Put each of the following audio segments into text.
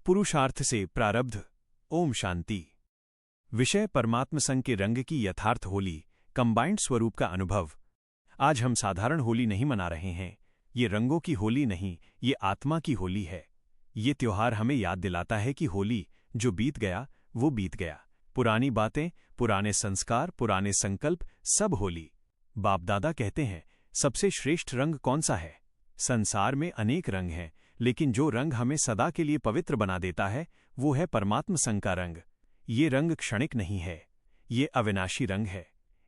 पुरुषार्थ से प्रारब्ध। ओम शांति। विषय परमात्म संग के रंग की यथार्थ होली, कंबाइंड स्वरूप का अनुभव। आज हम साधारण होली नहीं मना रहे हैं। ये रंगों की होली नहीं, ये आत्मा की होली है। ये त्योहार हमें याद दिलाता है कि होली जो बीत गया वो बीत गया। पुरानी बातें, पुराने संस्कार, पुराने संकल्प, सब होली। बाप दादा कहते हैं, सबसे श्रेष्ठ रंग कौन सा है? संसार में अनेक रंग हैं, लेकिन जो रंग हमें सदा के लिए पवित्र बना देता है वो है परमात्म संग का रंग। ये रंग क्षणिक नहीं है, ये अविनाशी रंग है।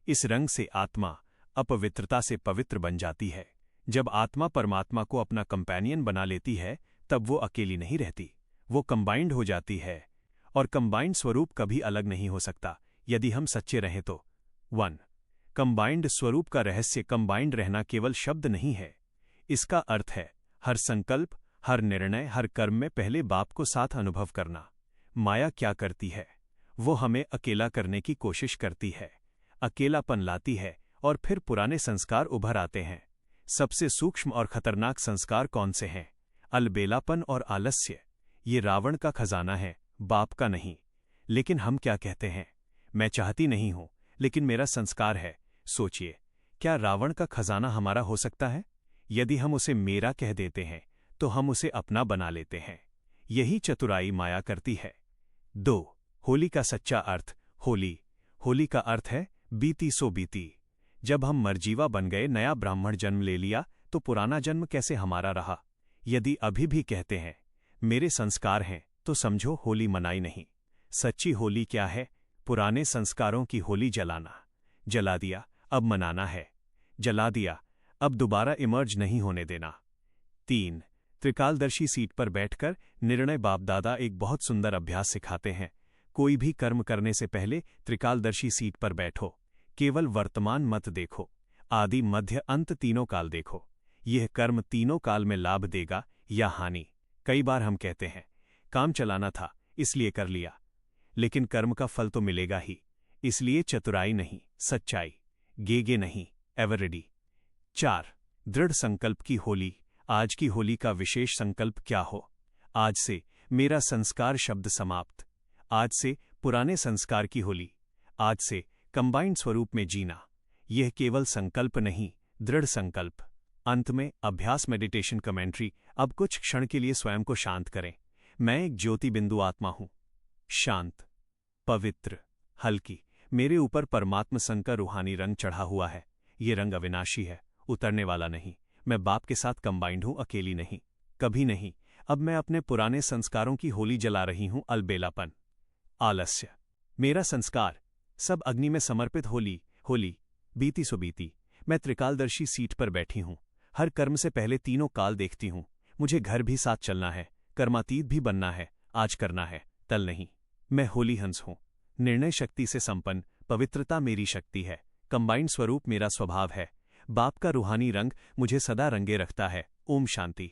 इस रंग से आत्मा अपवित्रता से पवित्र बन जाती है। जब आत्मा परमात्मा को अपना कंपेनियन बना लेती है तब वो अकेली नहीं रहती, वो कंबाइंड हो जाती है। और कंबाइंड स्वरूप कभी अलग नहीं हो सकता यदि हम सच्चे रहें तो। 1. कंबाइंड स्वरूप का रहस्य। कंबाइंड रहना केवल शब्द नहीं है, इसका अर्थ है हर संकल्प, हर निर्णय, हर कर्म में पहले बाप को साथ अनुभव करना। माया क्या करती है? वो हमें अकेला करने की कोशिश करती है, अकेलापन लाती है और फिर पुराने संस्कार उभर आते हैं। सबसे सूक्ष्म और खतरनाक संस्कार कौन से हैं? अलबेलापन और आलस्य। ये रावण का खजाना है, बाप का नहीं। लेकिन हम क्या कहते हैं? मैं चाहती नहीं हूं, लेकिन मेरा संस्कार है। सोचिए, क्या रावण का खजाना हमारा हो सकता है? यदि हम उसे मेरा कह देते हैं तो हम उसे अपना बना लेते हैं। यही चतुराई माया करती है। 2. होली का सच्चा अर्थ। होली का अर्थ है बीती सो बीती। जब हम मरजीवा बन गए, नया ब्राह्मण जन्म ले लिया, तो पुराना जन्म कैसे हमारा रहा? यदि अभी भी कहते हैं मेरे संस्कार हैं, तो समझो होली मनाई नहीं। सच्ची होली क्या है? पुराने संस्कारों की होली जलाना। जला दिया, अब मनाना है। जला दिया, अब दोबारा इमर्ज नहीं होने देना। 3. त्रिकालदर्शी सीट पर बैठकर निर्णय। बाप दादा एक बहुत सुंदर अभ्यास सिखाते हैं। कोई भी कर्म करने से पहले त्रिकालदर्शी सीट पर बैठो। केवल वर्तमान मत देखो, आदि मध्य अंत तीनों काल देखो। यह कर्म तीनों काल में लाभ देगा या हानि। कई बार हम कहते हैं काम चलाना था इसलिए कर लिया, लेकिन कर्म का फल तो मिलेगा ही। इसलिए चतुराई नहीं, सच्चाई। गेगे नहीं, एवर रेडी। 4. दृढ़ संकल्प की होली। आज की होली का विशेष संकल्प क्या हो? आज से मेरा संस्कार शब्द समाप्त। आज से पुराने संस्कार की होली। आज से कंबाइंड स्वरूप में जीना। यह केवल संकल्प नहीं, दृढ़ संकल्प। अंत में अभ्यास मेडिटेशन कमेंट्री। अब कुछ क्षण के लिए स्वयं को शांत करें। मैं एक ज्योति बिंदु आत्मा हूं, शांत, पवित्र, हल्की। मेरे ऊपर परमात्म संग का रूहानी रंग चढ़ा हुआ है। ये रंग अविनाशी है, उतरने वाला नहीं। मैं बाप के साथ कंबाइंड हूं, अकेली नहीं, कभी नहीं। अब मैं अपने पुराने संस्कारों की होली जला रही हूं। अलबेलापन, आलस्य, मेरा संस्कार, सब अग्नि में समर्पित। होली बीती सो बीती। मैं त्रिकालदर्शी सीट पर बैठी हूं। हर कर्म से पहले तीनों काल देखती हूं। मुझे घर भी साथ चलना है, कर्मातीत भी बनना है। आज करना है, कल नहीं। मैं होली हंस हूं, निर्णय शक्ति से संपन्न। पवित्रता मेरी शक्ति है, कंबाइंड स्वरूप मेरा स्वभाव है। बाप का रूहानी रंग मुझे सदा रंगे रखता है। ओम शांति।